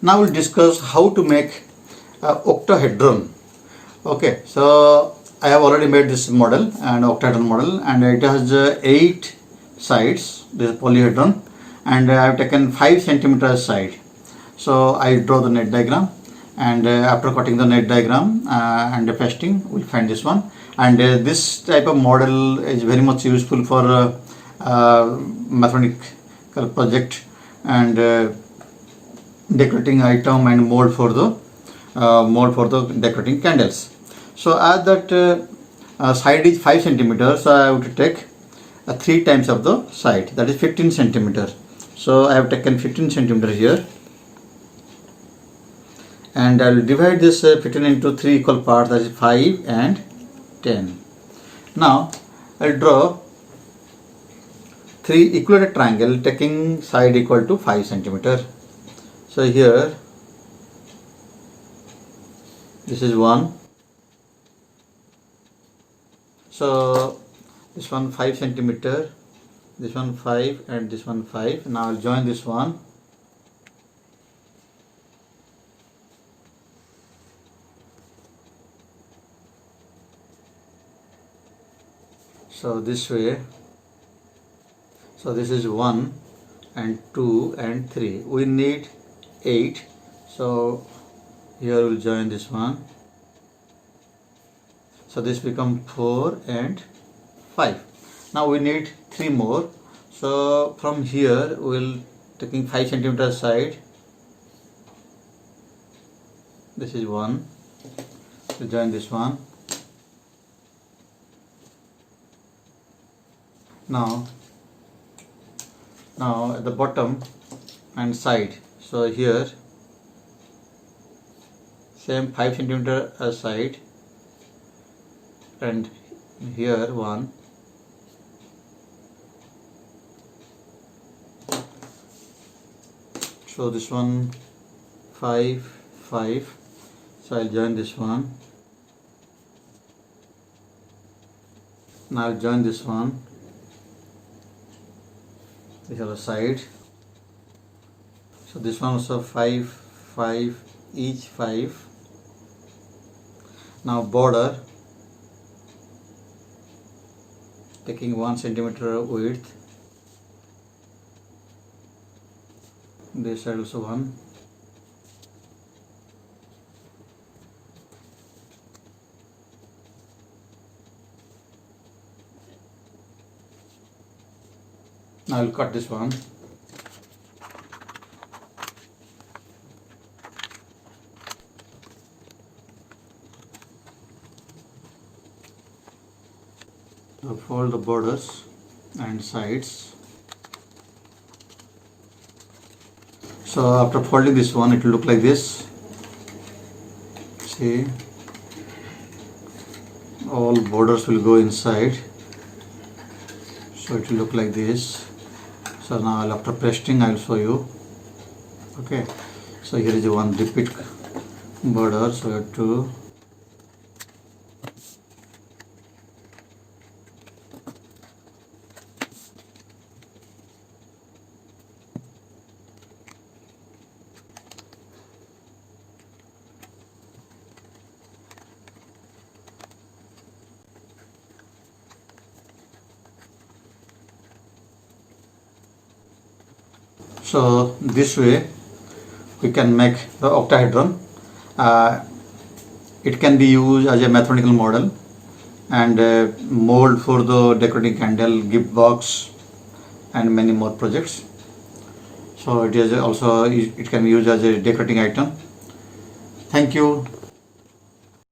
Now we'll discuss how to make octahedron. Okay, so I have already made this model and octahedron model, and it has 8 sides. This is polyhedron, and I have taken 5 centimeters side. So I draw the net diagram, and after cutting the net diagram and pasting, we'll find this one. And this type of model is very much useful for mathematical project and decorating item and mold for the decorating candles. So as that side is 5 centimeters, so I have to take 3 times of the side, that is 15 centimeters. So I have taken 15 centimeters here, and I will divide this 15 into 3 equal parts, that is 5 and 10. Now I will draw 3 equilateral triangle taking side equal to 5 centimeters. So here this is one, so this one 5 centimeter, this one 5, and this one 5. Now I'll join this one. So this way, so this is 1 and 2 and 3. We need 8, so here we'll join this one. So this become 4 and 5. Now we need 3 more. So from here we'll taking 5 centimeter side. This is 1. We'll join this one. Now at the bottom and side, so here same 5 centimeter side, and here 1. So this one 5, 5. So I'll join this one. Now I'll join this one. We have a side. So this one also 5, 5, each 5. Now border, taking 1 centimeter width. This side also 1. Now I'll cut this one. Now fold the borders and sides. So after folding this one, it will look like this. See, all borders will go inside. So it will look like this. So now after pasting, I will show you. Okay. So here is one repeat border. So we have to so this way we can make the octahedron. It can be used as a mathematical model and mold for the decorating candle, gift box, and many more projects. So it is also, it can be used as a decorating item. Thank you.